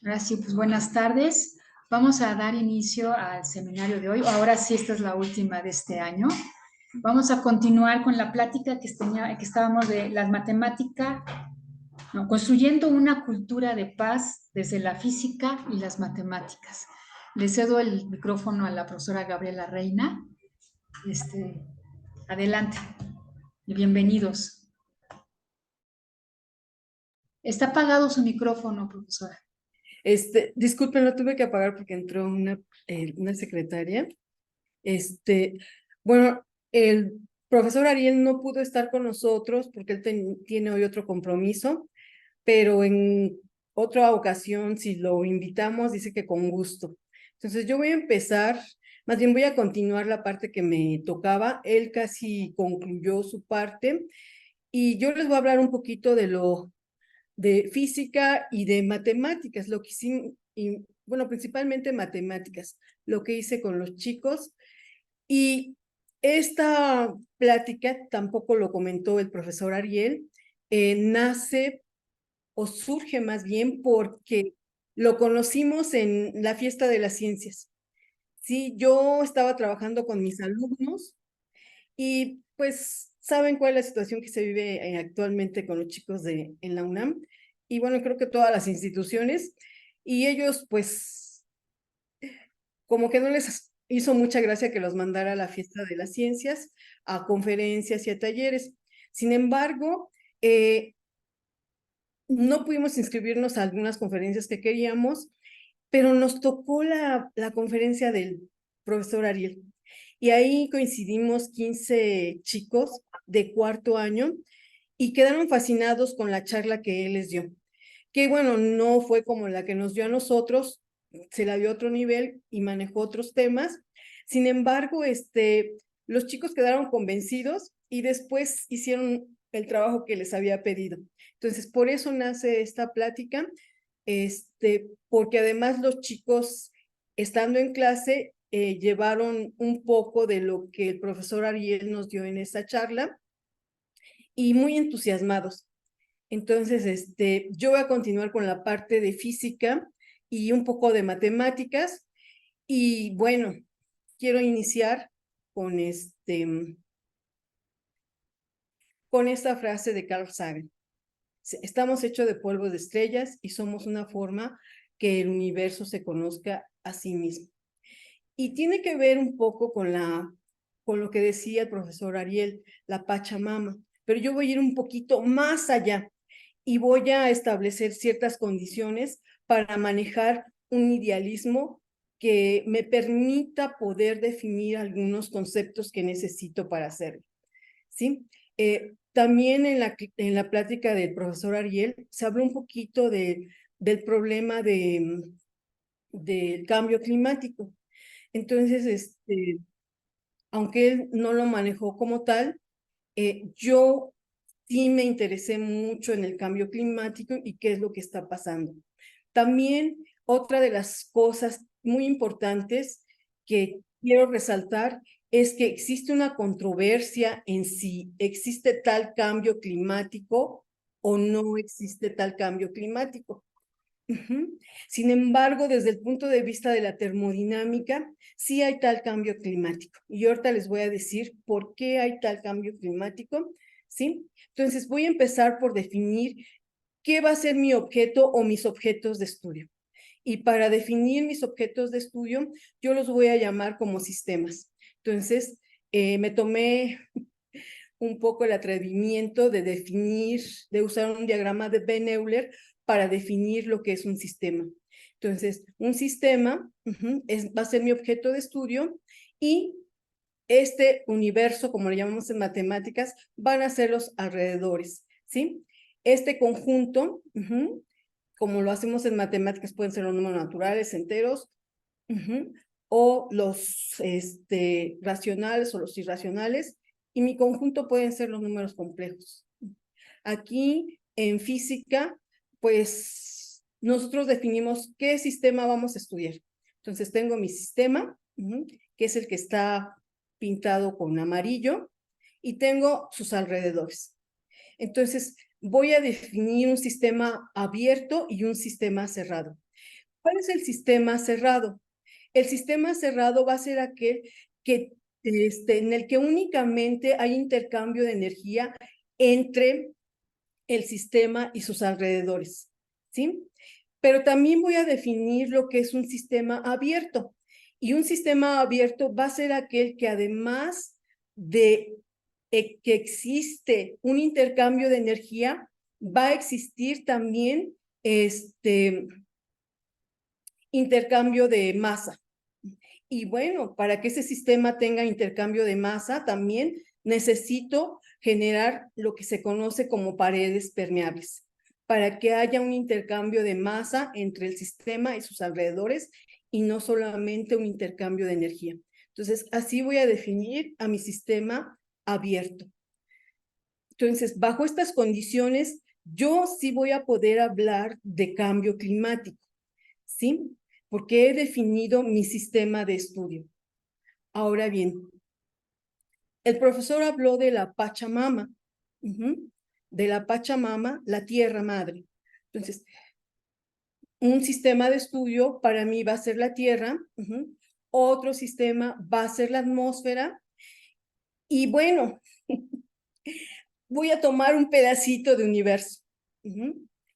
Ahora sí, pues buenas tardes. Vamos a dar inicio al seminario de hoy. Ahora sí, esta es la última de este año. Vamos a continuar con la plática que estábamos de las matemáticas, no, construyendo una cultura de paz desde la física y las matemáticas. Le cedo el micrófono a la profesora Gabriela Reina. Este, Adelante y bienvenidos. Está apagado su micrófono, profesora. Disculpen, lo tuve que apagar porque entró una secretaria. Este, bueno, el profesor Ariel no pudo estar con nosotros porque él tiene hoy otro compromiso, pero en otra ocasión, si lo invitamos, dice que con gusto. Entonces yo voy a empezar, más bien voy a continuar la parte que me tocaba. Él casi concluyó su parte y yo les voy a hablar un poquito de física y de matemáticas, lo que hicimos, y, bueno, principalmente matemáticas, lo que hice con los chicos. Y esta plática, tampoco lo comentó el profesor Ariel, nace o surge más bien porque lo conocimos en la Fiesta de las Ciencias. Sí, yo estaba trabajando con mis alumnos y pues saben cuál es la situación que se vive actualmente con los chicos en la UNAM y bueno, creo que todas las instituciones y ellos pues como que no les hizo mucha gracia que los mandara a la Fiesta de las Ciencias, a conferencias y a talleres. Sin embargo, no pudimos inscribirnos a algunas conferencias que queríamos, pero nos tocó la conferencia del profesor Ariel. Y ahí coincidimos 15 chicos de cuarto año y quedaron fascinados con la charla que él les dio. Que bueno, no fue como la que nos dio a nosotros, se la dio a otro nivel y manejó otros temas. Sin embargo, los chicos quedaron convencidos y después hicieron el trabajo que les había pedido. Entonces, por eso nace esta plática, porque además los chicos, estando en clase, llevaron un poco de lo que el profesor Ariel nos dio en esta charla y muy entusiasmados. Entonces, yo voy a continuar con la parte de física y un poco de matemáticas. Y bueno, quiero iniciar con, con esta frase de Carl Sagan. Estamos hechos de polvo de estrellas y somos una forma que el universo se conozca a sí mismo. Y tiene que ver un poco con lo que decía el profesor Ariel, la Pachamama. Pero yo voy a ir un poquito más allá y voy a establecer ciertas condiciones para manejar un idealismo que me permita poder definir algunos conceptos que necesito para hacerlo. ¿Sí? También en la plática del profesor Ariel se habló un poquito del problema del cambio climático. Entonces, aunque él no lo manejó como tal, yo sí me interesé mucho en el cambio climático y qué es lo que está pasando. También otra de las cosas muy importantes que quiero resaltar es que existe una controversia en si existe tal cambio climático o no existe tal cambio climático. Sin embargo, desde el punto de vista de la termodinámica, sí hay tal cambio climático. Y ahorita les voy a decir por qué hay tal cambio climático, ¿sí? Entonces, voy a empezar por definir qué va a ser mi objeto o mis objetos de estudio. Y para definir mis objetos de estudio, yo los voy a llamar como sistemas. Entonces, me tomé un poco el atrevimiento de definir, de usar un diagrama de Ben-Euler para definir lo que es un sistema. Entonces, un sistema va a ser mi objeto de estudio y este universo, como le llamamos en matemáticas, van a ser los alrededores, ¿sí? Este conjunto, como lo hacemos en matemáticas, pueden ser los números naturales, enteros, o los racionales o los irracionales, y mi conjunto pueden ser los números complejos. Aquí en física, pues nosotros definimos qué sistema vamos a estudiar. Entonces tengo mi sistema, que es el que está pintado con amarillo, y tengo sus alrededores. Entonces, voy a definir un sistema abierto y un sistema cerrado. ¿Cuál es el sistema cerrado? El sistema cerrado va a ser aquel que, en el que únicamente hay intercambio de energía entre el sistema y sus alrededores, ¿sí? Pero también voy a definir lo que es un sistema abierto. Y un sistema abierto va a ser aquel que además de que existe un intercambio de energía, va a existir también intercambio de masa. Y bueno, para que ese sistema tenga intercambio de masa, también necesito generar lo que se conoce como paredes permeables, para que haya un intercambio de masa entre el sistema y sus alrededores y no solamente un intercambio de energía. Entonces, así voy a definir a mi sistema abierto. Entonces, bajo estas condiciones, yo sí voy a poder hablar de cambio climático, ¿sí? Porque he definido mi sistema de estudio. Ahora bien, el profesor habló de la Pachamama, de la Pachamama, la Tierra Madre. Entonces, un sistema de estudio para mí va a ser la Tierra, otro sistema va a ser la atmósfera, y bueno, voy a tomar un pedacito de universo.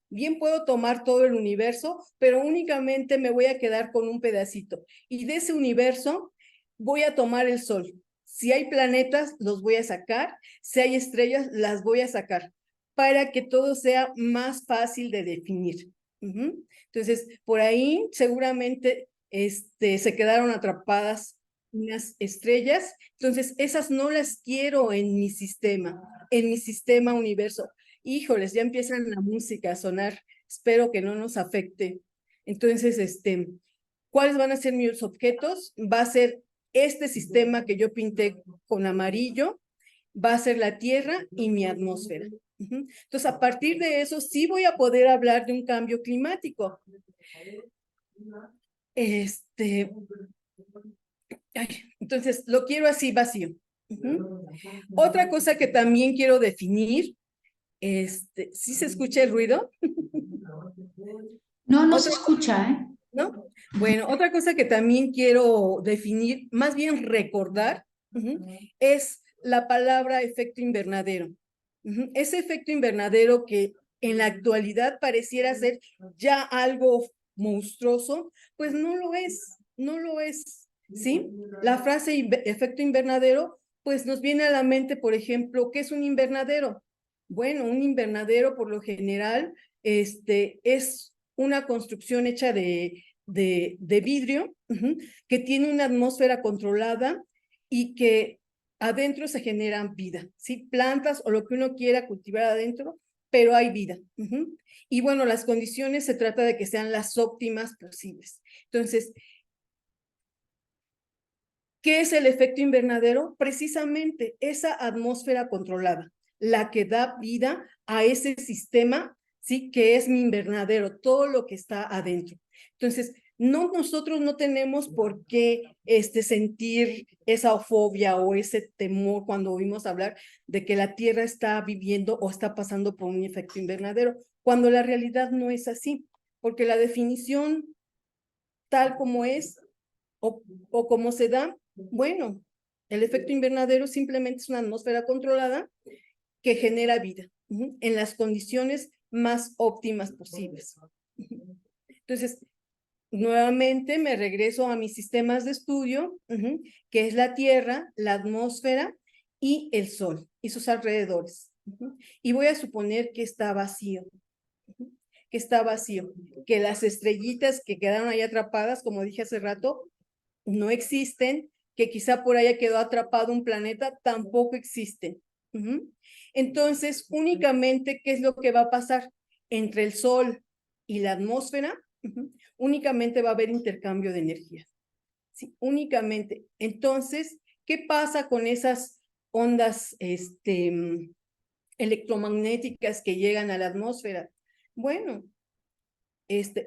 Bien puedo tomar todo el universo, pero únicamente me voy a quedar con un pedacito. Y de ese universo voy a tomar el Sol. Si hay planetas, los voy a sacar. Si hay estrellas, las voy a sacar, para que todo sea más fácil de definir. Entonces, por ahí seguramente se quedaron atrapadas unas estrellas. Entonces, esas no las quiero en mi sistema universo. Híjoles, ya empieza la música a sonar. Espero que no nos afecte. Entonces, ¿cuáles van a ser mis objetos? Va a ser este sistema que yo pinté con amarillo, va a ser la Tierra y mi atmósfera. Entonces, a partir de eso, sí voy a poder hablar de un cambio climático. Entonces, lo quiero así vacío. Otra cosa que también quiero definir, ¿sí se escucha el ruido? No, no se escucha, ¿eh? ¿No? Bueno, otra cosa que también quiero definir, más bien recordar, es la palabra efecto invernadero. Ese efecto invernadero que en la actualidad pareciera ser ya algo monstruoso, pues no lo es, no lo es, ¿sí? La frase efecto invernadero, pues nos viene a la mente, por ejemplo, ¿qué es un invernadero? Bueno, un invernadero por lo general es una construcción hecha de vidrio, que tiene una atmósfera controlada y que adentro se genera vida, ¿sí? Plantas o lo que uno quiera cultivar adentro, pero hay vida. Y bueno, las condiciones se trata de que sean las óptimas posibles. Entonces, ¿qué es el efecto invernadero? Precisamente esa atmósfera controlada, la que da vida a ese sistema, ¿sí? Que es mi invernadero, todo lo que está adentro. Entonces, nosotros no tenemos por qué sentir esa fobia o ese temor cuando oímos hablar de que la Tierra está viviendo o está pasando por un efecto invernadero, cuando la realidad no es así, porque la definición tal como es o como se da, bueno, el efecto invernadero simplemente es una atmósfera controlada que genera vida en las condiciones más óptimas posibles. Entonces, nuevamente me regreso a mis sistemas de estudio, que es la Tierra, la atmósfera y el Sol y sus alrededores. Y voy a suponer que está vacío, que las estrellitas que quedaron ahí atrapadas, como dije hace rato, no existen, que quizá por ahí quedó atrapado un planeta, tampoco existen. Entonces, únicamente, ¿qué es lo que va a pasar? Entre el Sol y la atmósfera, únicamente va a haber intercambio de energía. Sí, únicamente. Entonces, ¿qué pasa con esas ondas electromagnéticas que llegan a la atmósfera? Bueno,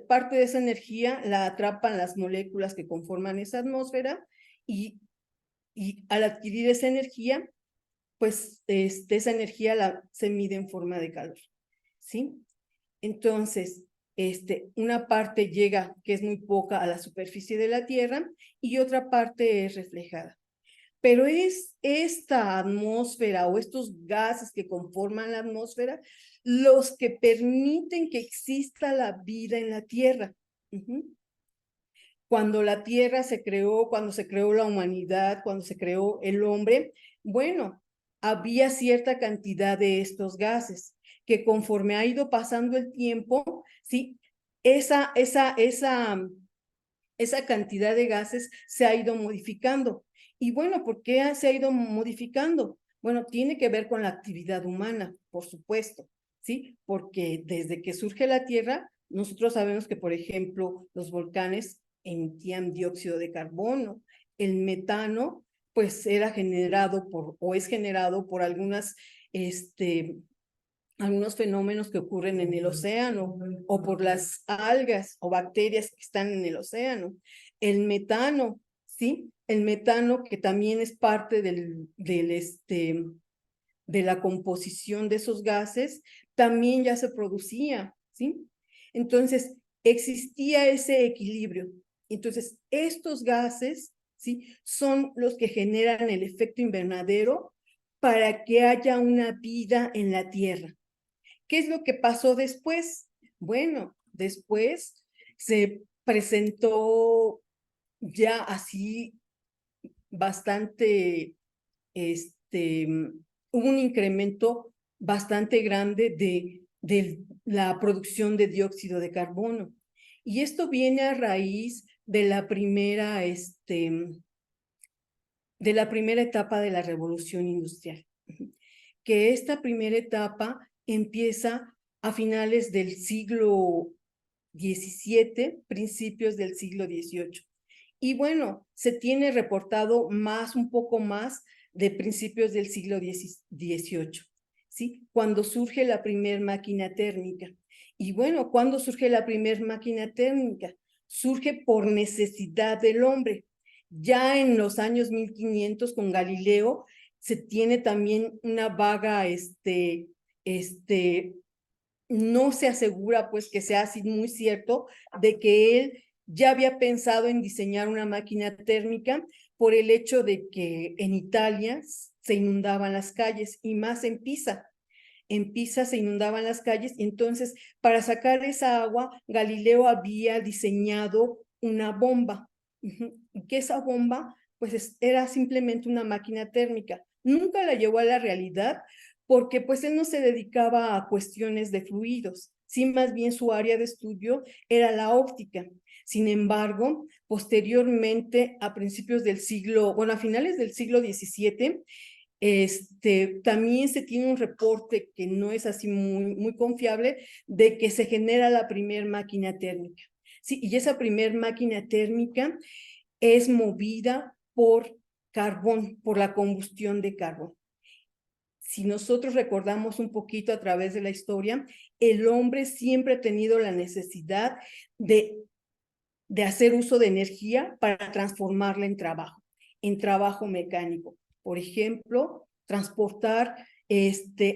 parte de esa energía la atrapan las moléculas que conforman esa atmósfera y al adquirir esa energía, pues esa energía se mide en forma de calor. ¿sí? Entonces, una parte llega, que es muy poca, a la superficie de la Tierra y otra parte es reflejada. Pero es esta atmósfera o estos gases que conforman la atmósfera los que permiten que exista la vida en la Tierra. Cuando la Tierra se creó, cuando se creó la humanidad, cuando se creó el hombre, bueno, había cierta cantidad de estos gases que conforme ha ido pasando el tiempo, ¿sí? Esa cantidad de gases se ha ido modificando. Y bueno, ¿por qué se ha ido modificando? Bueno, tiene que ver con la actividad humana, por supuesto, ¿sí? Porque desde que surge la Tierra, nosotros sabemos que, por ejemplo, los volcanes emitían dióxido de carbono, el metano, pues era generado por, o es generado por algunos fenómenos que ocurren en el océano o por las algas o bacterias que están en el océano. El metano, ¿sí? El metano que también es parte de la composición de esos gases, también ya se producía, ¿sí? Entonces, existía ese equilibrio. Entonces, estos gases, ¿sí? Son los que generan el efecto invernadero para que haya una vida en la Tierra. ¿Qué es lo que pasó después? Bueno, después se presentó ya así bastante, hubo un incremento bastante grande de la producción de dióxido de carbono. Y esto viene a raíz de la primera etapa de la revolución industrial, que esta primera etapa empieza a finales del siglo XVII, principios del siglo XVIII. Y bueno, se tiene reportado un poco más de principios del siglo XVIII, ¿sí? Cuando surge la primera máquina térmica. Y bueno, ¿cuándo surge la primera máquina térmica? Surge por necesidad del hombre. Ya en los años 1500 con Galileo se tiene también una vaga, no se asegura pues que sea así muy cierto de que él ya había pensado en diseñar una máquina térmica por el hecho de que en Italia se inundaban las calles y más en Pisa. En Pisa se inundaban las calles y entonces para sacar esa agua Galileo había diseñado una bomba y que esa bomba pues era simplemente una máquina térmica. Nunca la llevó a la realidad porque pues él no se dedicaba a cuestiones de fluidos, sí, más bien su área de estudio era la óptica. Sin embargo, posteriormente, a principios del siglo, bueno, a finales del siglo XVII, también se tiene un reporte que no es así muy confiable de que se genera la primer máquina térmica. Sí, y esa primer máquina térmica es movida por carbón, por la combustión de carbón. Si nosotros recordamos un poquito a través de la historia, el hombre siempre ha tenido la necesidad de hacer uso de energía para transformarla en trabajo mecánico. Por ejemplo, transportar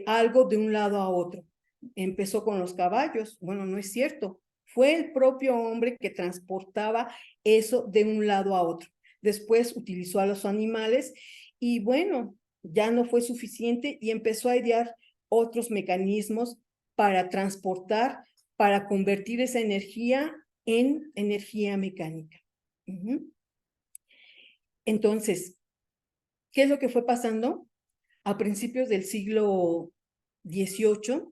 algo de un lado a otro. Empezó con los caballos. Bueno, no es cierto. Fue el propio hombre que transportaba eso de un lado a otro. Después utilizó a los animales y bueno, ya no fue suficiente y empezó a idear otros mecanismos para transportar, para convertir esa energía en energía mecánica. Entonces, ¿qué es lo que fue pasando? A principios del siglo XVIII,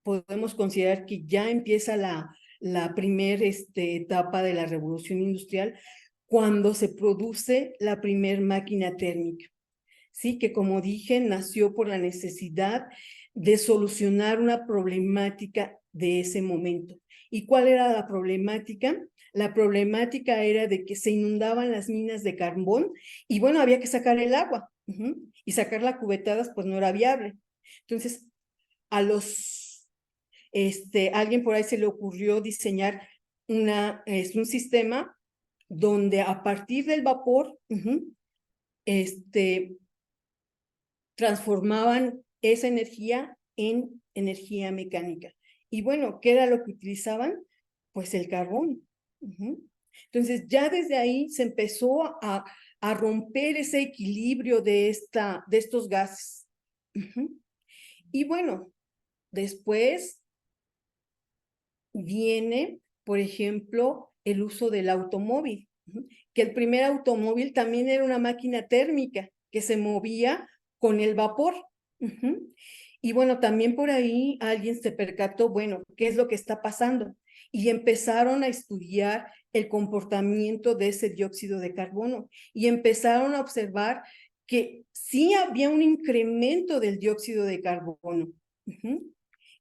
podemos considerar que ya empieza la primera etapa de la revolución industrial, cuando se produce la primera máquina térmica. Sí, que como dije, nació por la necesidad de solucionar una problemática de ese momento. ¿Y cuál era la problemática? La problemática era de que se inundaban las minas de carbón y bueno, había que sacar el agua y sacarla a cubetadas pues no era viable. Entonces, alguien por ahí se le ocurrió diseñar un sistema donde a partir del vapor, transformaban esa energía en energía mecánica. Y bueno, ¿qué era lo que utilizaban? Pues el carbón. Entonces, ya desde ahí se empezó a romper ese equilibrio de estos gases. Y bueno, después viene, por ejemplo, el uso del automóvil, que el primer automóvil también era una máquina térmica que se movía con el vapor. Y bueno, también por ahí alguien se percató, bueno, ¿qué es lo que está pasando? Y empezaron a estudiar el comportamiento de ese dióxido de carbono y empezaron a observar que sí había un incremento del dióxido de carbono.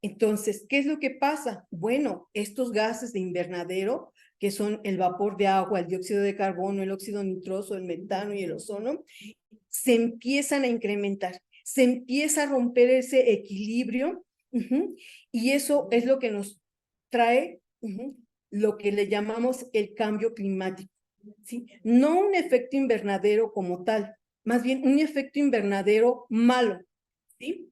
Entonces, ¿qué es lo que pasa? Bueno, estos gases de invernadero, que son el vapor de agua, el dióxido de carbono, el óxido nitroso, el metano y el ozono, se empiezan a incrementar, se empieza a romper ese equilibrio, y eso es lo que nos trae lo que le llamamos el cambio climático, ¿sí? No un efecto invernadero como tal, más bien un efecto invernadero malo, ¿sí?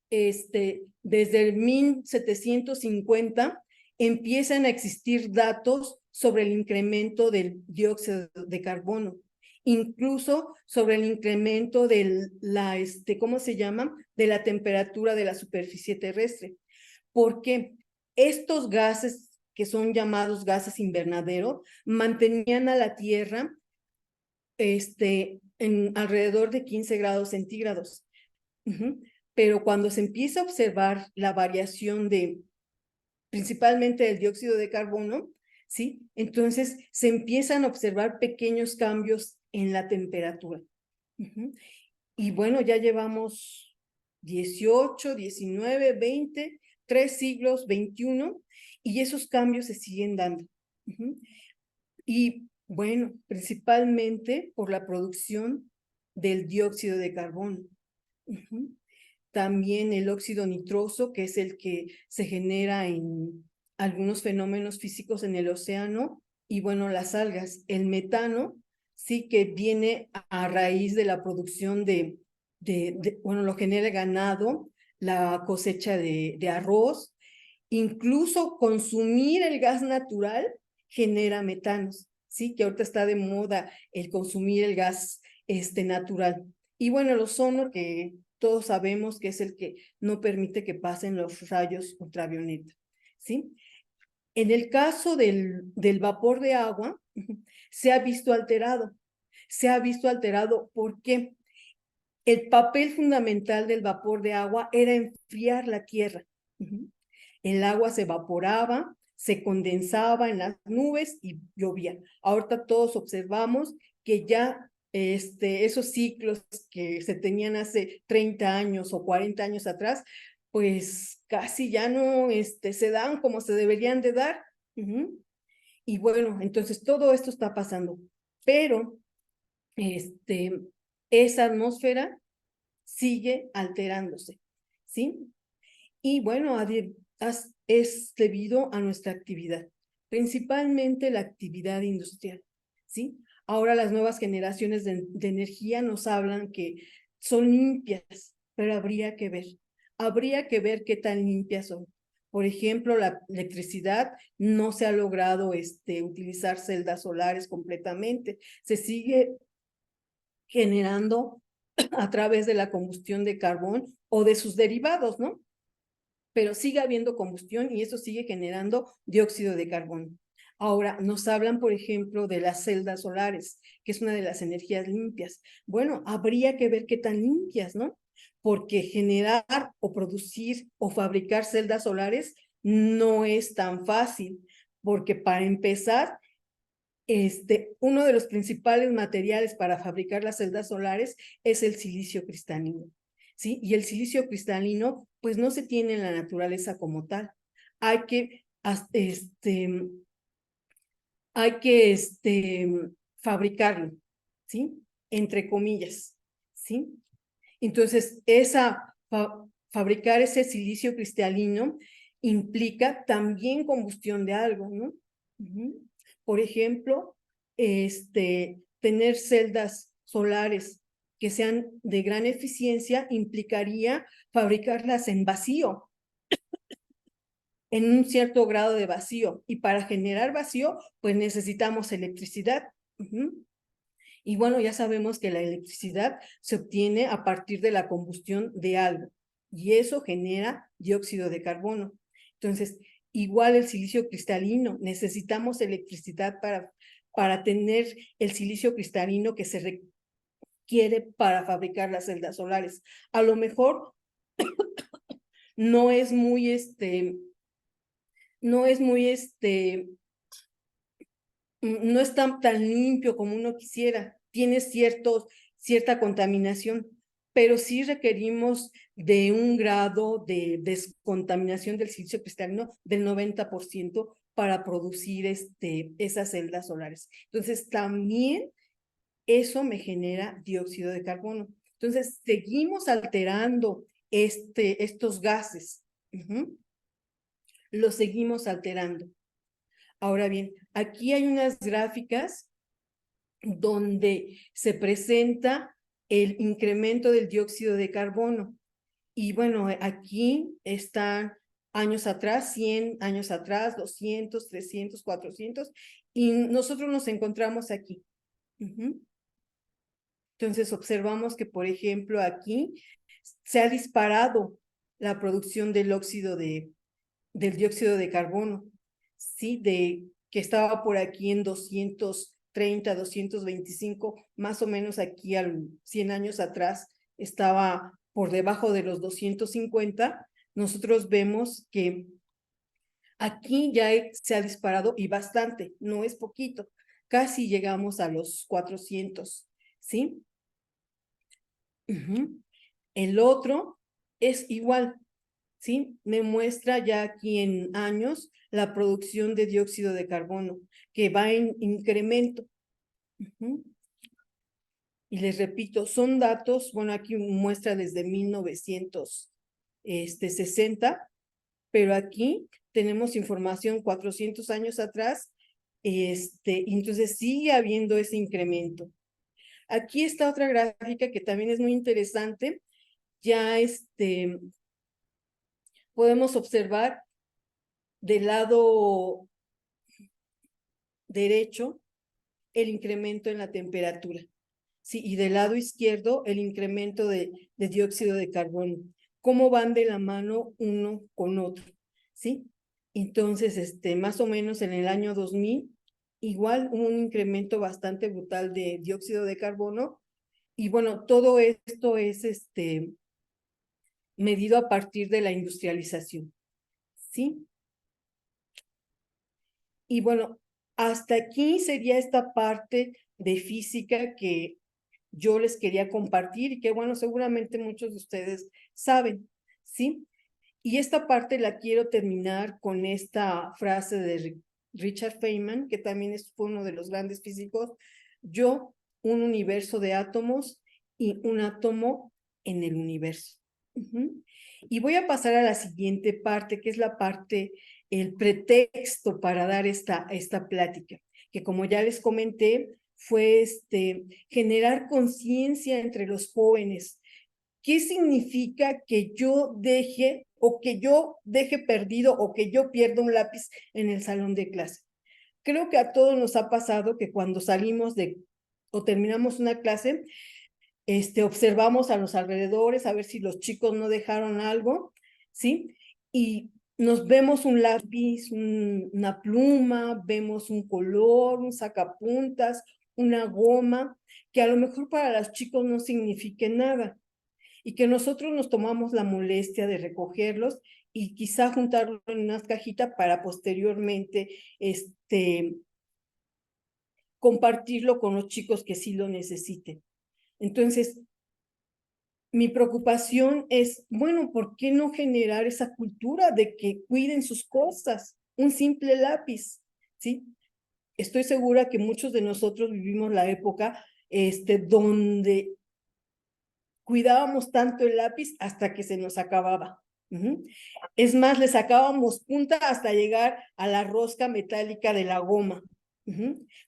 Desde el 1750 empiezan a existir datos sobre el incremento del dióxido de carbono, incluso sobre el incremento de ¿cómo se llama? De la temperatura de la superficie terrestre. Porque estos gases, que son llamados gases invernadero, mantenían a la Tierra en alrededor de 15 grados centígrados. Pero cuando se empieza a observar la variación principalmente del dióxido de carbono, ¿sí? Entonces se empiezan a observar pequeños cambios en la temperatura. Y bueno, ya llevamos 18, 19, 20, 3 siglos, 21, y esos cambios se siguen dando. Y bueno, principalmente por la producción del dióxido de carbono. También el óxido nitroso, que es el que se genera en algunos fenómenos físicos en el océano, y bueno, las algas. El metano, sí, que viene a raíz de la producción bueno, lo genera el ganado, la cosecha de arroz, incluso consumir el gas natural genera metanos, sí, que ahorita está de moda el consumir el gas natural. Y bueno, el ozono, que todos sabemos que es el que no permite que pasen los rayos ultravioleta, ¿sí? En el caso del vapor de agua, se ha visto alterado. Se ha visto alterado porque el papel fundamental del vapor de agua era enfriar la tierra. El agua se evaporaba, se condensaba en las nubes y llovía. Ahorita todos observamos que ya esos ciclos que se tenían hace 30 años o 40 años atrás, pues casi ya no se dan como se deberían de dar. Y bueno, entonces todo esto está pasando, pero esa atmósfera sigue alterándose, ¿sí? Y bueno, es debido a nuestra actividad, principalmente la actividad industrial, ¿sí? Ahora las nuevas generaciones de energía nos hablan que son limpias, pero habría que ver qué tan limpias son. Por ejemplo, la electricidad no se ha logrado utilizar celdas solares completamente, se sigue generando a través de la combustión de carbón o de sus derivados, ¿no? Pero sigue habiendo combustión y eso sigue generando dióxido de carbono. Ahora, nos hablan, por ejemplo, de las celdas solares, que es una de las energías limpias. Bueno, habría que ver qué tan limpias, ¿no? Porque generar o producir o fabricar celdas solares no es tan fácil, porque para empezar, uno de los principales materiales para fabricar las celdas solares es el silicio cristalino, ¿sí? Y el silicio cristalino, pues no se tiene en la naturaleza como tal. Hay que, fabricarlo, ¿sí? Entre comillas, ¿sí? Entonces, fabricar ese silicio cristalino implica también combustión de algo, ¿no? Por ejemplo, tener celdas solares que sean de gran eficiencia implicaría fabricarlas en vacío, en un cierto grado de vacío. Y para generar vacío, pues necesitamos electricidad. Y bueno, ya sabemos que la electricidad se obtiene a partir de la combustión de algo. Y eso genera dióxido de carbono. Entonces, igual el silicio cristalino, necesitamos electricidad para tener el silicio cristalino que se requiere para fabricar las celdas solares. A lo mejor no es muy no es tan limpio como uno quisiera, tiene cierta contaminación, pero sí requerimos de un grado de descontaminación del silicio cristalino del 90% para producir esas celdas solares. Entonces, también eso me genera dióxido de carbono. Entonces, seguimos alterando estos gases. Los seguimos alterando. Ahora bien, aquí hay unas gráficas donde se presenta el incremento del dióxido de carbono. Y bueno, aquí están años atrás, 100 años atrás, 200, 300, 400, y nosotros nos encontramos aquí. Entonces observamos que, por ejemplo, aquí se ha disparado la producción del dióxido de carbono, ¿sí? Que estaba por aquí en 230, 225, más o menos aquí 100 años atrás estaba por debajo de los 250. Nosotros vemos que aquí ya se ha disparado y bastante, no es poquito, casi llegamos a los 400, ¿sí? El otro es igual, ¿sí? Me muestra ya aquí en años la producción de dióxido de carbono, que va en incremento. Y les repito, son datos, bueno, aquí muestra desde 1960, pero aquí tenemos información 400 años atrás, entonces sigue habiendo ese incremento. Aquí está otra gráfica que también es muy interesante. Ya podemos observar del lado derecho el incremento en la temperatura, ¿sí? Y del lado izquierdo el incremento de dióxido de carbono. ¿Cómo van de la mano uno con otro? ¿Sí? Entonces, más o menos en el año 2000, igual hubo un incremento bastante brutal de dióxido de carbono. Y bueno, todo esto es medido a partir de la industrialización, ¿sí? Y bueno, hasta aquí sería esta parte de física que yo les quería compartir y que, bueno, seguramente muchos de ustedes saben, ¿sí? Y esta parte la quiero terminar con esta frase de Richard Feynman, que también fue uno de los grandes físicos: yo, un universo de átomos y un átomo en el universo. Y voy a pasar a la siguiente parte, que es la parte, el pretexto para dar esta plática, que como ya les comenté, fue generar conciencia entre los jóvenes. ¿Qué significa que yo deje perdido o que yo pierda un lápiz en el salón de clase? Creo que a todos nos ha pasado que cuando salimos o terminamos una clase, observamos a los alrededores a ver si los chicos no dejaron algo, ¿sí? Y nos vemos un lápiz, una pluma, vemos un color, un sacapuntas, una goma, que a lo mejor para los chicos no signifique nada, y que nosotros nos tomamos la molestia de recogerlos y quizá juntarlo en una cajita para posteriormente compartirlo con los chicos que sí lo necesiten. Entonces, mi preocupación es, bueno, ¿por qué no generar esa cultura de que cuiden sus cosas? Un simple lápiz, ¿sí? Estoy segura que muchos de nosotros vivimos la época donde cuidábamos tanto el lápiz hasta que se nos acababa. Es más, le sacábamos punta hasta llegar a la rosca metálica de la goma.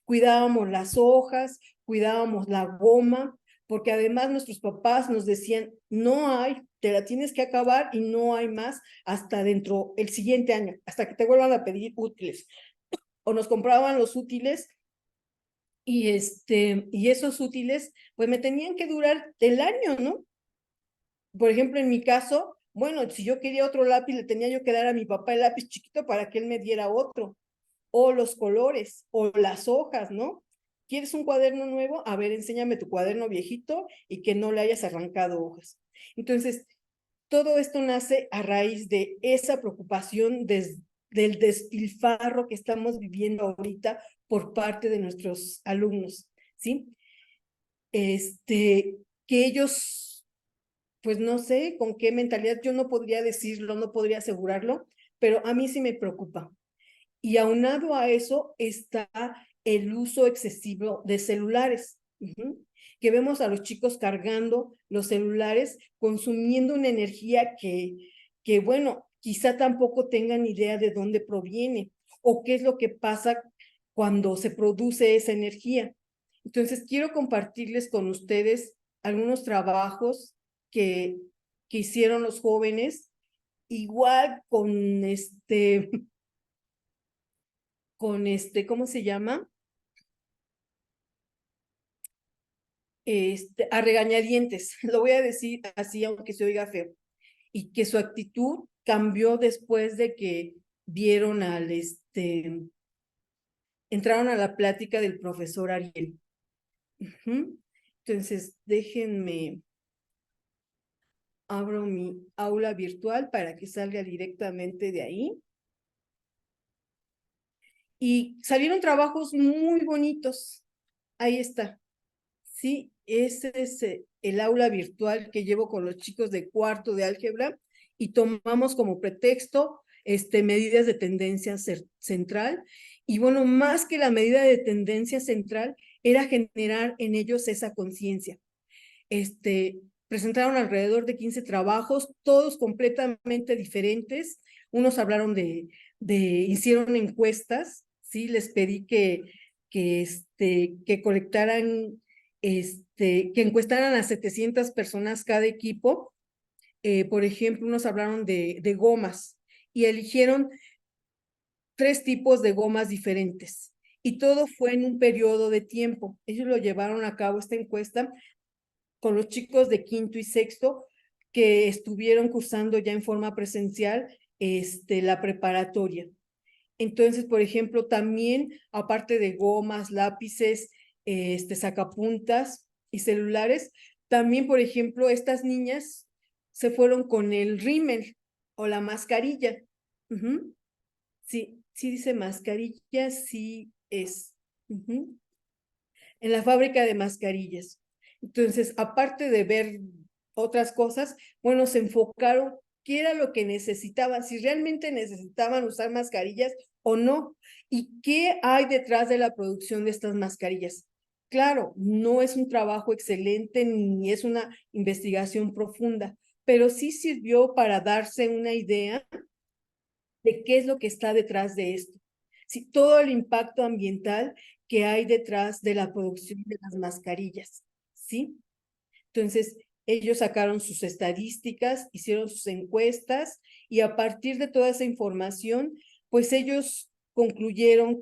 Cuidábamos las hojas, cuidábamos la goma, porque además nuestros papás nos decían, no hay, te la tienes que acabar y no hay más hasta dentro el siguiente año, hasta que te vuelvan a pedir útiles. O nos compraban los útiles y esos útiles pues me tenían que durar el año, ¿no? Por ejemplo, en mi caso, bueno, si yo quería otro lápiz, le tenía yo que dar a mi papá el lápiz chiquito para que él me diera otro, o los colores, o las hojas, ¿no? ¿Quieres un cuaderno nuevo? A ver, enséñame tu cuaderno viejito y que no le hayas arrancado hojas. Entonces, todo esto nace a raíz de esa preocupación del despilfarro que estamos viviendo ahorita por parte de nuestros alumnos, ¿sí? Que ellos, pues no sé con qué mentalidad, yo no podría decirlo, no podría asegurarlo, pero a mí sí me preocupa. Y aunado a eso está el uso excesivo de celulares, que vemos a los chicos cargando los celulares, consumiendo una energía que, bueno, quizá tampoco tengan idea de dónde proviene o qué es lo que pasa cuando se produce esa energía. Entonces, quiero compartirles con ustedes algunos trabajos que, que hicieron los jóvenes, igual ¿cómo se llama? A regañadientes, lo voy a decir así, aunque se oiga feo, y que su actitud cambió después de que vieron entraron a la plática del profesor Ariel. Entonces, déjenme, abro mi aula virtual para que salga directamente de ahí. Y salieron trabajos muy bonitos. Ahí está. Sí, ese es el aula virtual que llevo con los chicos de cuarto de álgebra y tomamos como pretexto medidas de tendencia central. Y bueno, más que la medida de tendencia central, era generar en ellos esa conciencia. Presentaron alrededor de 15 trabajos, todos completamente diferentes. Unos hablaron hicieron encuestas, ¿sí? Les pedí que colectaran, que encuestaran a 700 personas cada equipo. Por ejemplo, unos hablaron de gomas y eligieron 3 tipos de gomas diferentes. Y todo fue en un periodo de tiempo. Ellos lo llevaron a cabo esta encuesta con los chicos de quinto y sexto que estuvieron cursando ya en forma presencial la preparatoria. Entonces, por ejemplo, también, aparte de gomas, lápices, sacapuntas y celulares, también, por ejemplo, estas niñas se fueron con el rímel o la mascarilla. Sí, sí dice mascarilla, sí es. En la fábrica de mascarillas. Entonces, aparte de ver otras cosas, bueno, se enfocaron qué era lo que necesitaban, si realmente necesitaban usar mascarillas o no, y qué hay detrás de la producción de estas mascarillas. Claro, no es un trabajo excelente ni es una investigación profunda, pero sí sirvió para darse una idea de qué es lo que está detrás de esto. Sí, todo el impacto ambiental que hay detrás de la producción de las mascarillas, ¿sí? Entonces, ellos sacaron sus estadísticas, hicieron sus encuestas y a partir de toda esa información, pues ellos concluyeron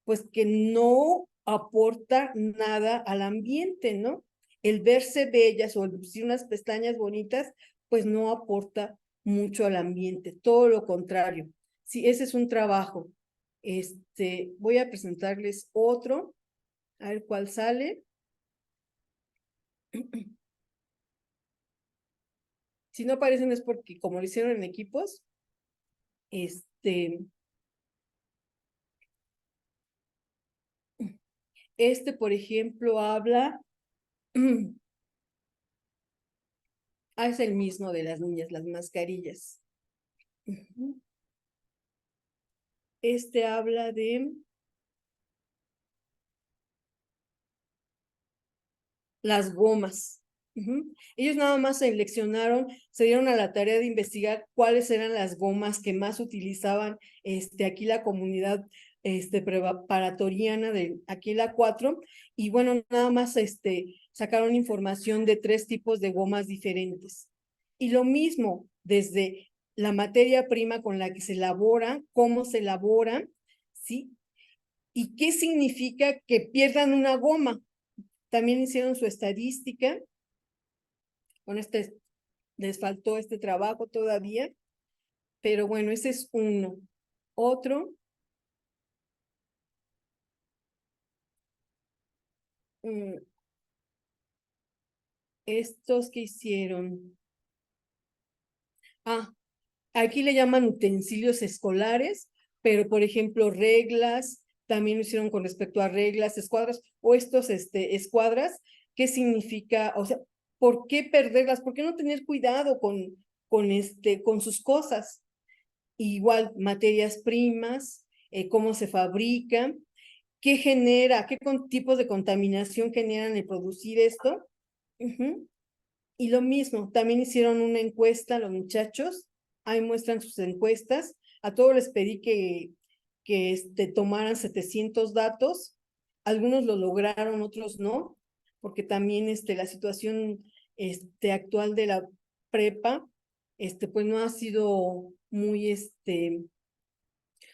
pues que no aporta nada al ambiente, ¿no? El verse bellas o el lucir unas pestañas bonitas, pues no aporta mucho al ambiente, todo lo contrario. Sí, ese es un trabajo. Voy a presentarles otro, a ver cuál sale. Si no aparecen es porque como lo hicieron en equipos, por ejemplo, habla, es el mismo de las niñas, las mascarillas. Habla de las gomas. Ellos nada más seleccionaron, se dieron a la tarea de investigar cuáles eran las gomas que más utilizaban aquí la comunidad preparatoriana de aquí la 4, y bueno, nada más sacaron información de 3 tipos de gomas diferentes. Y lo mismo, desde la materia prima con la que se elabora, cómo se elabora, ¿sí? ¿Y qué significa que pierdan una goma? También hicieron su estadística. Con les faltó este trabajo todavía, pero bueno, ese es uno. Otro, estos que hicieron. Aquí le llaman utensilios escolares, pero por ejemplo, reglas, también lo hicieron con respecto a reglas, escuadras, o estos escuadras, ¿qué significa? O sea, ¿por qué perderlas? ¿Por qué no tener cuidado con sus cosas? Igual, materias primas, cómo se fabrican, qué genera, qué tipos de contaminación generan el producir esto. Y lo mismo, también hicieron una encuesta los muchachos, ahí muestran sus encuestas, a todos les pedí que tomaran 700 datos, algunos lo lograron, otros no, porque también la situación actual de la prepa, pues no ha sido muy,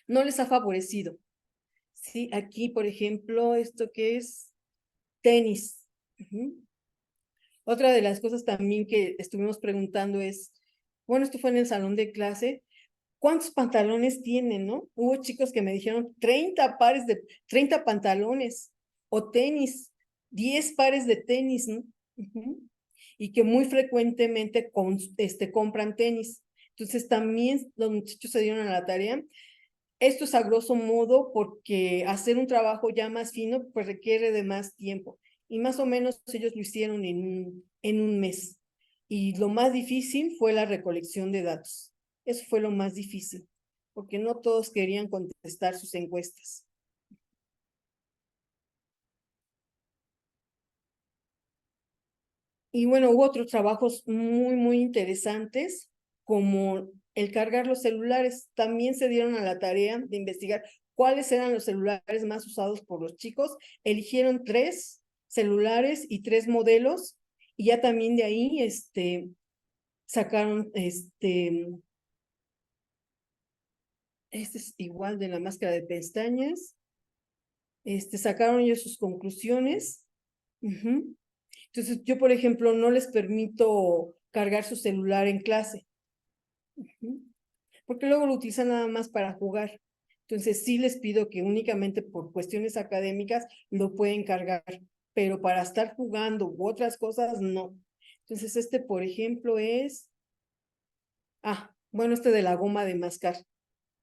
no les ha favorecido. Sí, aquí, por ejemplo, esto que es tenis. Otra de las cosas también que estuvimos preguntando es, bueno, esto fue en el salón de clase, ¿cuántos pantalones tienen, no? Hubo chicos que me dijeron 30 pantalones, o tenis, 10 pares de tenis, ¿no? Y que muy frecuentemente compran tenis. Entonces también los muchachos se dieron a la tarea. Esto es a grosso modo porque hacer un trabajo ya más fino pues requiere de más tiempo, y más o menos ellos lo hicieron en un mes. Y lo más difícil fue la recolección de datos. Eso fue lo más difícil, porque no todos querían contestar sus encuestas. Y bueno, hubo otros trabajos muy, muy interesantes, como el cargar los celulares. También se dieron a la tarea de investigar cuáles eran los celulares más usados por los chicos. Eligieron 3 celulares y 3 modelos, y ya también de ahí sacaron este es igual de la máscara de pestañas. Sacaron ellos sus conclusiones. Entonces, yo, por ejemplo, no les permito cargar su celular en clase, porque luego lo utilizan nada más para jugar. Entonces, sí les pido que únicamente por cuestiones académicas lo pueden cargar, pero para estar jugando u otras cosas, no. Entonces, por ejemplo, bueno, de la goma de mascar.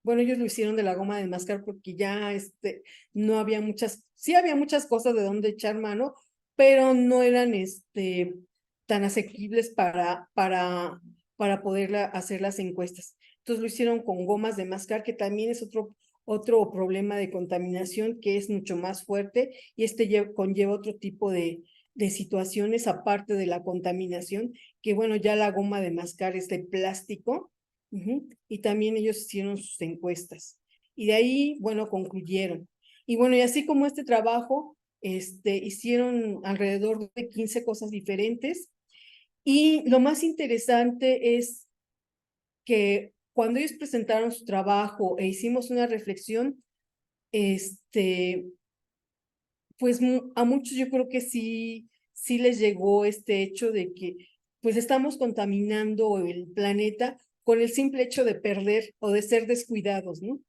Bueno, ellos lo hicieron de la goma de mascar porque ya no había sí había muchas cosas de donde echar mano, pero no eran tan asequibles para poder hacer las encuestas. Entonces lo hicieron con gomas de mascar, que también es otro problema de contaminación que es mucho más fuerte, y conlleva otro tipo de situaciones aparte de la contaminación, que bueno, ya la goma de mascar es de plástico. Y también ellos hicieron sus encuestas. Y de ahí, bueno, concluyeron. Y bueno, y así como este trabajo, hicieron alrededor de 15 cosas diferentes. Y lo más interesante es que cuando ellos presentaron su trabajo e hicimos una reflexión, pues a muchos yo creo que sí les llegó este hecho de que pues estamos contaminando el planeta con el simple hecho de perder o de ser descuidados, ¿no?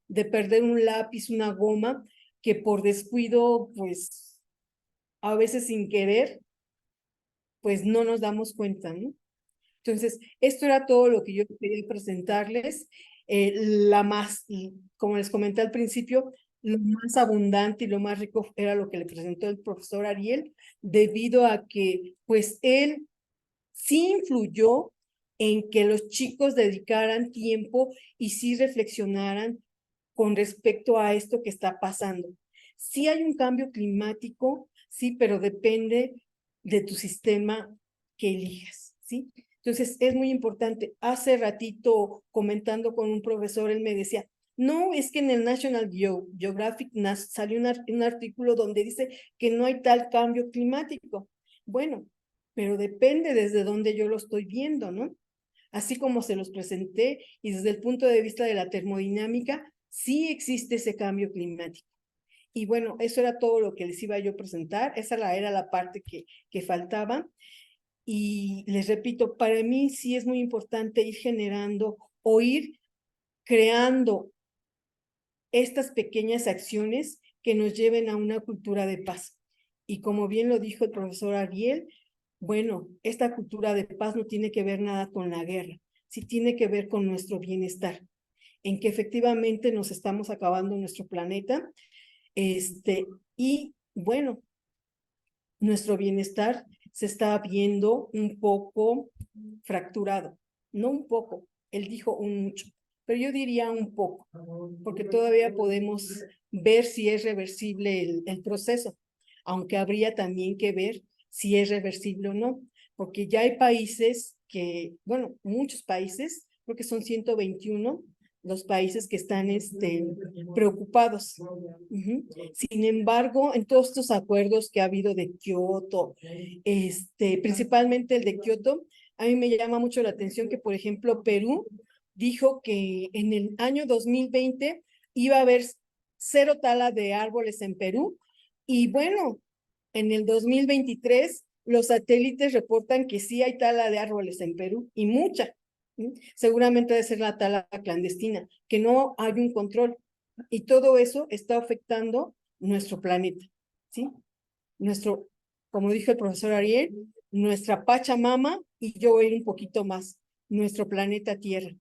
De perder un lápiz, una goma, que por descuido, pues a veces sin querer, pues no nos damos cuenta, ¿no? Entonces, esto era todo lo que yo quería presentarles. Como les comenté al principio, lo más abundante y lo más rico era lo que le presentó el profesor Ariel, debido a que, pues, él sí influyó en que los chicos dedicaran tiempo y sí reflexionaran con respecto a esto que está pasando. Sí hay un cambio climático, sí, pero depende de tu sistema que elijas, ¿sí? Entonces, es muy importante. Hace ratito, comentando con un profesor, él me decía, no, es que en el National Geographic salió un artículo donde dice que no hay tal cambio climático. Bueno, pero depende desde donde yo lo estoy viendo, ¿no? Así como se los presenté, y desde el punto de vista de la termodinámica, sí existe ese cambio climático. Y bueno, eso era todo lo que les iba yo a presentar. Esa era la parte que faltaba. Y les repito, para mí sí es muy importante ir generando o ir creando estas pequeñas acciones que nos lleven a una cultura de paz. Y como bien lo dijo el profesor Ariel, bueno, esta cultura de paz no tiene que ver nada con la guerra, sí tiene que ver con nuestro bienestar, en que efectivamente nos estamos acabando nuestro planeta, y bueno, nuestro bienestar se está viendo un poco fracturado, no un poco, él dijo un mucho, pero yo diría un poco, porque todavía podemos ver si es reversible el proceso, aunque habría también que ver si es reversible o no, porque ya hay países que, bueno, muchos países, creo que son 121 los países que están preocupados. Sin embargo, en todos estos acuerdos que ha habido de Kioto, principalmente el de Kioto, a mí me llama mucho la atención que, por ejemplo, Perú dijo que en el año 2020 iba a haber 0 tala de árboles en Perú, y bueno, en el 2023 los satélites reportan que sí hay tala de árboles en Perú, y mucha. Seguramente debe ser la tala clandestina, que no hay un control. Y todo eso está afectando nuestro planeta, ¿sí? Nuestro, como dijo el profesor Ariel, nuestra Pachamama, y yo voy a ir un poquito más, nuestro planeta Tierra.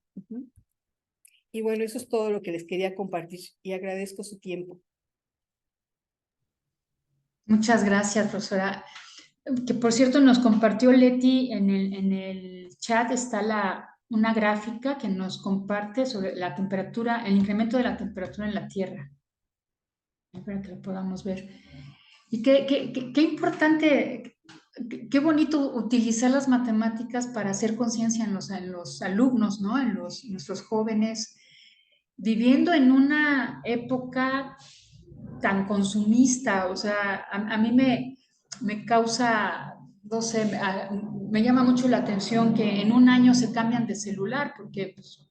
Y bueno, eso es todo lo que les quería compartir, y agradezco su tiempo. Muchas gracias, profesora. Que por cierto nos compartió Leti en el chat, está una gráfica que nos comparte sobre la temperatura, el incremento de la temperatura en la Tierra, para que lo podamos ver. Y qué importante, qué bonito utilizar las matemáticas para hacer conciencia en los alumnos, ¿no? En nuestros jóvenes, viviendo en una época tan consumista, o sea, a mí me causa, no sé, me llama mucho la atención que en un año se cambian de celular, porque pues,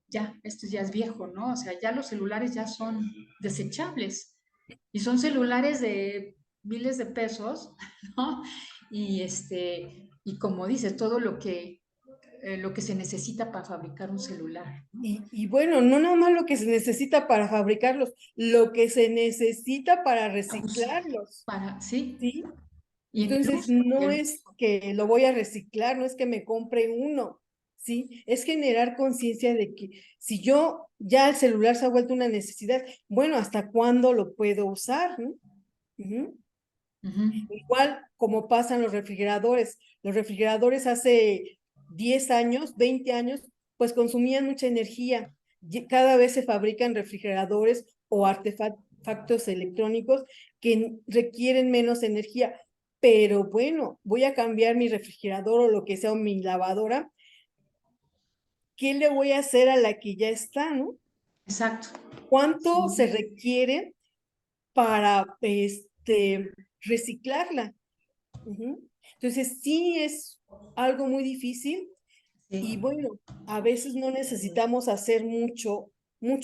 ya, esto ya es viejo, ¿no? O sea, ya los celulares ya son desechables y son celulares de miles de pesos, ¿no? Y como dices, todo lo que se necesita para fabricar un celular, ¿no? Y bueno, no nada más lo que se necesita para fabricarlos, lo que se necesita para reciclarlos, Sí, ¿sí? y Entonces, no es que lo voy a reciclar, no es que me compre uno, ¿sí? Es generar conciencia de que si yo ya el celular se ha vuelto una necesidad, bueno, ¿hasta cuándo lo puedo usar? ¿No? Igual como pasan los refrigeradores hace 10 años, 20 años, pues consumían mucha energía. Cada vez se fabrican refrigeradores o artefactos electrónicos que requieren menos energía. Pero bueno, voy a cambiar mi refrigerador o lo que sea, o mi lavadora. ¿Qué le voy a hacer a la que ya está, no? Exacto. ¿Cuánto Sí. se requiere para reciclarla? Entonces, sí es algo muy difícil, y Sí. bueno, a veces no necesitamos hacer mucho,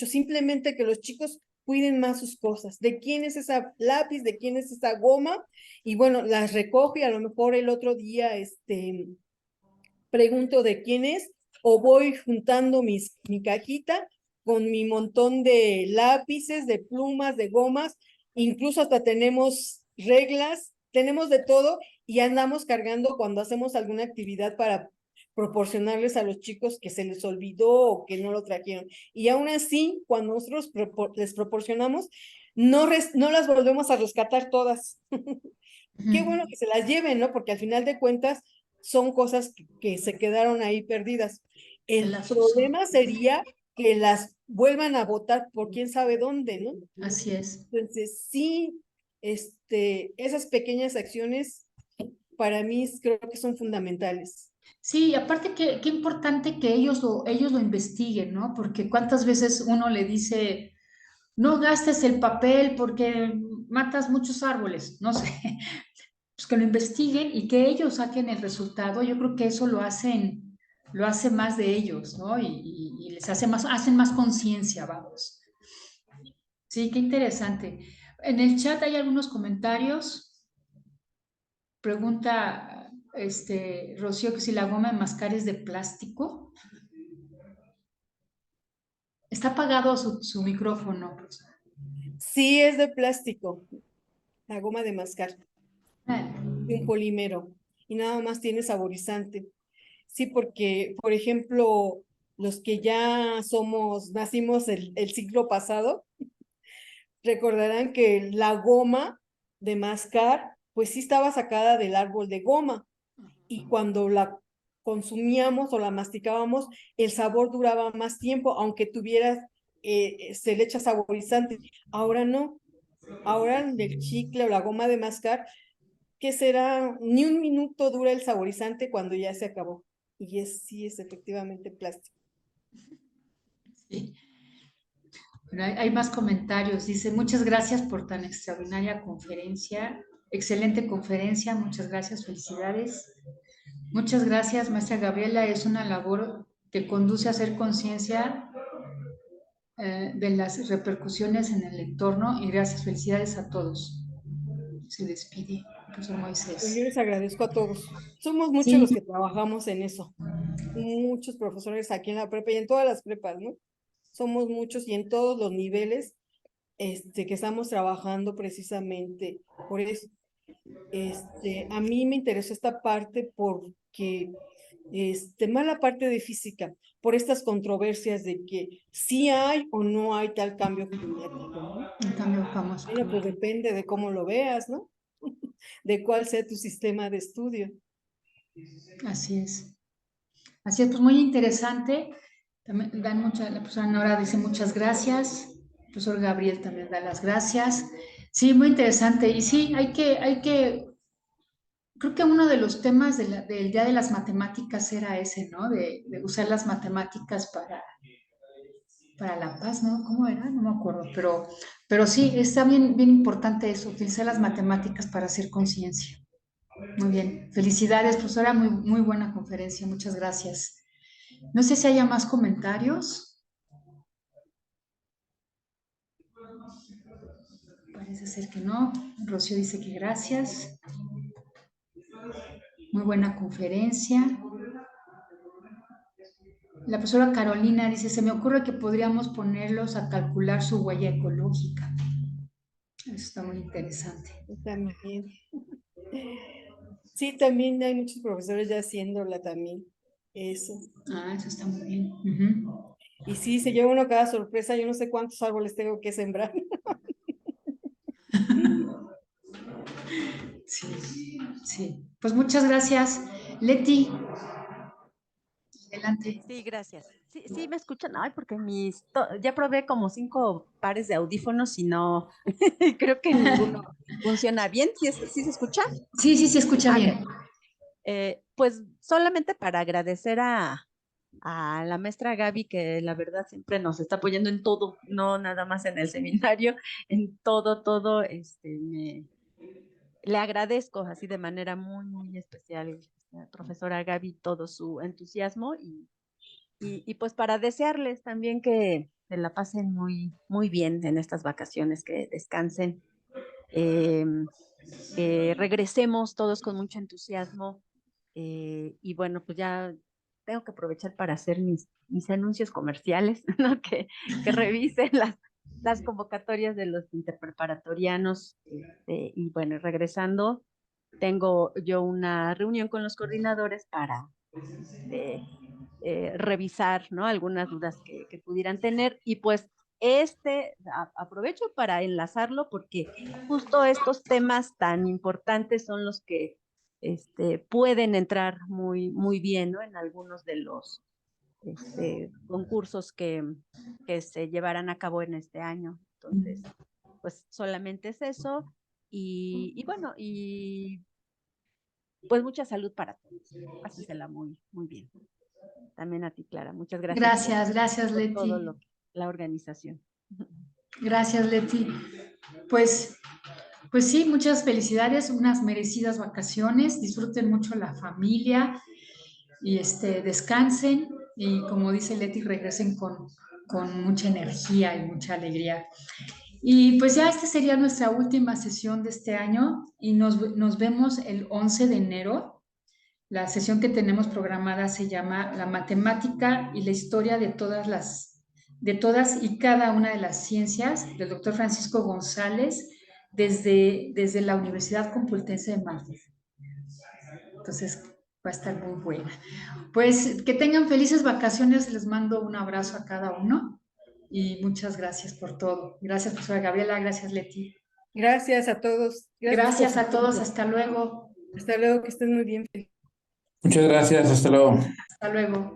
simplemente que los chicos cuiden más sus cosas. ¿De quién es esa lápiz? ¿De quién es esa goma? Y bueno, las recojo, y a lo mejor el otro día, pregunto de quién es, o voy juntando mi cajita con mi montón de lápices, de plumas, de gomas, incluso hasta tenemos reglas, tenemos de todo, y andamos cargando cuando hacemos alguna actividad para proporcionarles a los chicos que se les olvidó o que no lo trajeron. Y aún así, cuando nosotros les proporcionamos, no las volvemos a rescatar todas. Qué bueno que se las lleven, ¿no? Porque al final de cuentas son cosas que se quedaron ahí perdidas. Que El las uso. problema sería que las vuelvan a votar por quién sabe dónde, ¿no? Así es. Entonces, sí, esas pequeñas acciones para mí creo que son fundamentales. Sí, aparte que qué importante que ellos lo investiguen, ¿no? Porque cuántas veces uno le dice, no gastes el papel porque matas muchos árboles, no sé, pues que lo investiguen y que ellos saquen el resultado. Yo creo que eso lo hace más de ellos, ¿no? Y les hace más, hacen más conciencia, vamos. Sí, qué interesante. En el chat hay algunos comentarios. Pregunta, Rocío, que si la goma de mascar es de plástico. Está apagado su micrófono. Sí, es de plástico, la goma de mascar, Vale. de un polímero, y nada más tiene saborizante. Sí, porque, por ejemplo, los que ya nacimos el siglo pasado, recordarán que la goma de mascar, pues sí estaba sacada del árbol de goma, y cuando la consumíamos o la masticábamos, el sabor duraba más tiempo, aunque se le echa saborizante. Ahora no, ahora el chicle o la goma de mascar, ¿qué será? Ni un minuto dura el saborizante cuando ya se acabó. Y sí, es efectivamente plástico. Sí. Bueno, hay más comentarios. Dice, muchas gracias por tan extraordinaria conferencia. Excelente conferencia, muchas gracias, felicidades. Muchas gracias, maestra Gabriela. Es una labor que conduce a hacer conciencia de las repercusiones en el entorno y gracias, felicidades a todos. Se despide el profesor Pues yo Moisés. les agradezco a todos. Somos muchos Sí, los que trabajamos en eso. Muchos profesores aquí en la prepa y en todas las prepas, ¿no? Somos muchos y en todos los niveles que estamos trabajando precisamente por eso. A mí me interesó esta parte porque, más la parte de física, por estas controversias de que sí hay o no hay tal cambio climático, ¿no? en cambio famoso. Bueno, pues depende de cómo lo veas, ¿no? De cuál sea tu sistema de estudio. Así es. Así es, pues muy interesante. También la profesora Nora dice muchas gracias. El profesor Gabriel también da las gracias. Sí, muy interesante. Y sí, creo que uno de los temas del Día de las Matemáticas era ese, ¿no? De usar las matemáticas para la paz, ¿no? ¿Cómo era? No me acuerdo, pero sí, está bien, bien importante eso, utilizar las matemáticas para hacer conciencia. Muy bien, felicidades, profesora, muy, muy buena conferencia, muchas gracias. No sé si haya más comentarios. Parece ser que no. Rocío dice que gracias. Muy buena conferencia. La profesora Carolina dice, se me ocurre que podríamos ponerlos a calcular su huella ecológica. Eso está muy interesante. También. Sí, también hay muchos profesores ya haciéndola también. Eso. Ah, eso está muy bien. Uh-huh. Y sí, se lleva uno cada sorpresa. Yo no sé cuántos árboles tengo que sembrar. Sí, sí. Pues muchas gracias. Leti, adelante. Sí, gracias. Sí, sí, me escuchan. Ay, porque ya probé como 5 pares de audífonos y no, creo que ninguno funciona bien. ¿Sí se escucha? Sí, sí, se escucha Ah, bien. ok. Pues solamente para agradecer a la maestra Gaby, que la verdad siempre nos está apoyando en todo, no nada más en el seminario, en todo, le agradezco así de manera muy, muy especial, profesora Gaby, todo su entusiasmo y pues para desearles también que se la pasen muy, muy bien en estas vacaciones, que descansen, eh, que regresemos todos con mucho entusiasmo y bueno, pues ya tengo que aprovechar para hacer mis anuncios comerciales, ¿no? Que revisen las convocatorias de los interpreparatorianos y bueno, regresando, tengo yo una reunión con los coordinadores para revisar, ¿no? Algunas dudas que pudieran tener y pues aprovecho para enlazarlo porque justo estos temas tan importantes son los que pueden entrar muy, muy bien, ¿no? En algunos de los concursos que se llevarán a cabo en este año. Entonces, pues solamente es eso. Y bueno, y pues mucha salud para todos. Pásensela muy, muy bien. También a ti, Clara. Muchas gracias. Gracias, por Leti. todo la organización. Gracias, Leti. Pues sí, muchas felicidades, unas merecidas vacaciones. Disfruten mucho la familia y descansen. Y como dice Leti, regresen con mucha energía y mucha alegría. Y pues ya esta sería nuestra última sesión de este año y nos vemos el 11 de enero. La sesión que tenemos programada se llama La matemática y la historia de todas y cada una de las ciencias, del doctor Francisco González, desde la Universidad Complutense de Madrid. Entonces va a estar muy buena. Pues que tengan felices vacaciones, les mando un abrazo a cada uno y muchas gracias por todo. Gracias, profesora Gabriela, gracias, Leti. Gracias a todos. Gracias por a su todos, tiempo. hasta luego. Hasta luego, que estén muy bien. Muchas gracias, hasta luego. Hasta luego.